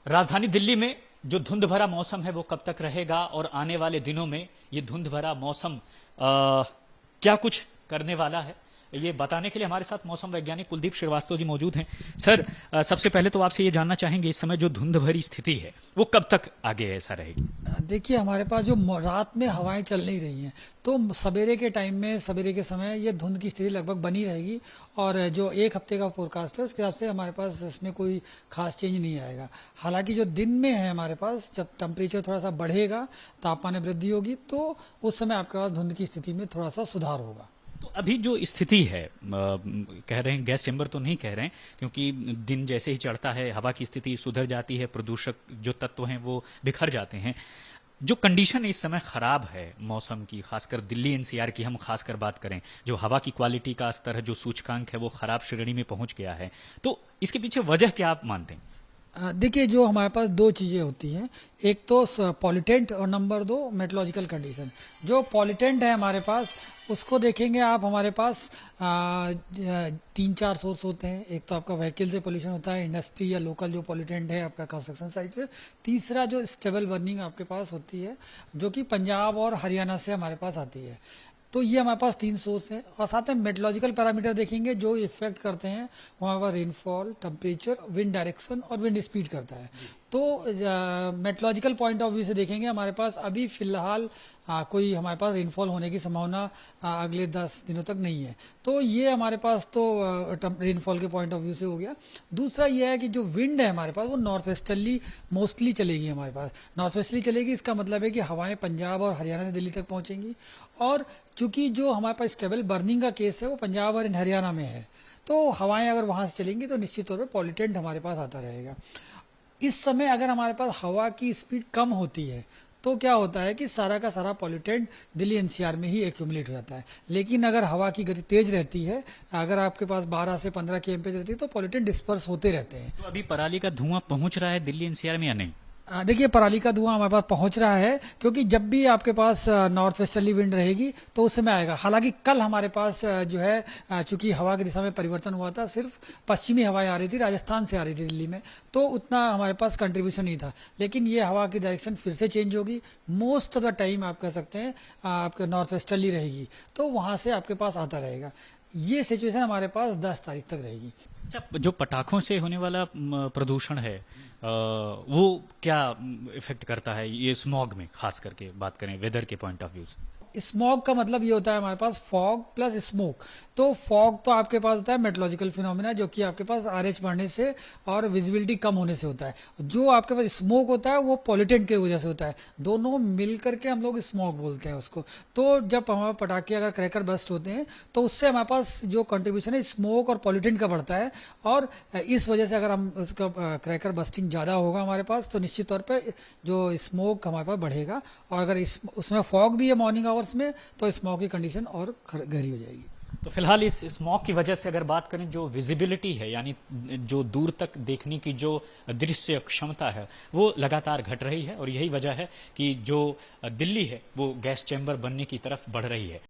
राजधानी दिल्ली में जो धुंध भरा मौसम है वो कब तक रहेगा और आने वाले दिनों में ये धुंध भरा मौसम क्या कुछ करने वाला है, ये बताने के लिए हमारे साथ मौसम वैज्ञानिक कुलदीप श्रीवास्तव जी मौजूद हैं। सर, सबसे पहले तो आपसे ये जानना चाहेंगे इस समय जो धुंध भरी स्थिति है वो कब तक आगे ऐसा रहेगी? देखिए, हमारे पास जो रात में हवाएं चल नहीं रही हैं, तो सवेरे के टाइम में, सवेरे के समय ये धुंध की स्थिति लगभग बनी रहेगी। और जो एक हफ्ते का फोरकास्ट है उसके हिसाब से हमारे पास इसमें कोई खास चेंज नहीं आएगा। हालांकि जो दिन में है हमारे पास, जब टेम्परेचर थोड़ा सा बढ़ेगा, तापमान में वृद्धि होगी, तो उस समय आपके पास धुंध की स्थिति में थोड़ा सा सुधार होगा। तो अभी जो स्थिति है, कह रहे हैं गैस चेंबर तो नहीं कह रहे हैं, क्योंकि दिन जैसे ही चढ़ता है हवा की स्थिति सुधर जाती है, प्रदूषक जो तत्व हैं वो बिखर जाते हैं। जो कंडीशन इस समय खराब है मौसम की, खासकर दिल्ली एनसीआर की हम खासकर बात करें, जो हवा की क्वालिटी का स्तर है, जो सूचकांक है वो खराब श्रेणी में पहुंच गया है, तो इसके पीछे वजह क्या आप मानते हैं? देखिए, जो हमारे पास दो चीज़ें होती हैं, एक तो पॉलिटेंट और नंबर दो मेट्रोलॉजिकल कंडीशन। जो पॉलिटेंट है हमारे पास, उसको देखेंगे आप, हमारे पास तीन चार सोर्स होते हैं। एक तो आपका व्हीकल से पोल्यूशन होता है, इंडस्ट्री या लोकल जो पॉल्यूटेंट है आपका कंस्ट्रक्शन साइट से। तीसरा जो स्टेबल बर्निंग आपके पास होती है, जो कि पंजाब और हरियाणा से हमारे पास आती है। तो ये हमारे पास तीन सोर्स हैं। और साथ में मेट्रोलॉजिकल पैरामीटर देखेंगे जो इफेक्ट करते हैं, वहाँ पर रेनफॉल, टेम्परेचर, विंड डायरेक्शन और विंड स्पीड करता है। तो मेट्रोलॉजिकल पॉइंट ऑफ व्यू से देखेंगे, हमारे पास अभी फिलहाल कोई हमारे पास रेनफॉल होने की संभावना अगले 10 दिनों तक नहीं है। तो ये हमारे पास तो रेनफॉल के पॉइंट ऑफ व्यू से हो गया। दूसरा ये है कि जो विंड है हमारे पास वो नॉर्थ वेस्टर्ली मोस्टली चलेगी। हमारे पास नॉर्थ वेस्टर्ली चलेगी, इसका मतलब है कि हवाएं पंजाब और हरियाणा से दिल्ली तक पहुंचेंगी। और चूंकि जो हमारे पास स्टेबल बर्निंग का केस है वो पंजाब और हरियाणा में है, तो हवाएं अगर वहां से चलेंगी तो निश्चित तौर पर पॉल्यूटेंट हमारे पास आता रहेगा। इस समय अगर हमारे पास हवा की स्पीड कम होती है तो क्या होता है कि सारा का सारा पॉल्यूटेंट दिल्ली एनसीआर में ही एक्यूमुलेट हो जाता है। लेकिन अगर हवा की गति तेज रहती है, अगर आपके पास 12 से 15 km रहती है, तो पॉल्यूटेंट डिस्पर्स होते रहते हैं। तो अभी पराली का धुआं पहुंच रहा है दिल्ली एनसीआर में या नहीं? देखिए, पराली का धुआं हमारे पास पहुंच रहा है, क्योंकि जब भी आपके पास नॉर्थ वेस्टर्ली विंड रहेगी तो उस समय आएगा। हालांकि कल हमारे पास जो है, चूंकि हवा की दिशा में परिवर्तन हुआ था, सिर्फ पश्चिमी हवाएं आ रही थी, राजस्थान से आ रही थी दिल्ली में, तो उतना हमारे पास कंट्रीब्यूशन नहीं था। लेकिन ये हवा की डायरेक्शन फिर से चेंज होगी। मोस्ट ऑफ द टाइम आप कह सकते हैं आपके नॉर्थ वेस्टर्ली रहेगी, तो वहां से आपके पास आता रहेगा। ये सिचुएशन हमारे पास 10 तारीख तक रहेगी। अच्छा, जो पटाखों से होने वाला प्रदूषण है, वो क्या इफेक्ट करता है ये स्मॉग में, खास करके बात करें वेदर के पॉइंट ऑफ व्यू से? स्मॉग का मतलब ये होता है हमारे पास फॉग प्लस स्मोक। तो फॉग तो आपके पास होता है मेट्रोलॉजिकल फिनोमिना, जो कि आपके पास आरएच बढ़ने से और विजिबिलिटी कम होने से होता है। जो आपके पास स्मोक होता है वो पॉल्यूटेंट की वजह से होता है। दोनों मिल करके हम लोग स्मोक बोलते हैं उसको। तो जब हमारे पटाखे अगर क्रैकर बस्ट होते हैं तो उससे हमारे पास जो कंट्रीब्यूशन है स्मोक और पॉल्यूटेंट का बढ़ता है। और इस वजह से अगर हम उसका क्रैकर बस्टिंग ज़्यादा होगा हमारे पास, तो निश्चित तौर पर जो स्मोक हमारे पास बढ़ेगा। और अगर उसमें फॉग भी है मॉर्निंग आवर्स में, तो स्मॉग की कंडीशन और गहरी हो जाएगी। तो फिलहाल इस स्मॉग की वजह से अगर बात करें, जो विजिबिलिटी है, यानी जो दूर तक देखने की जो दृश्य क्षमता है, वो लगातार घट रही है। और यही वजह है कि जो दिल्ली है वो गैस चैम्बर बनने की तरफ बढ़ रही है।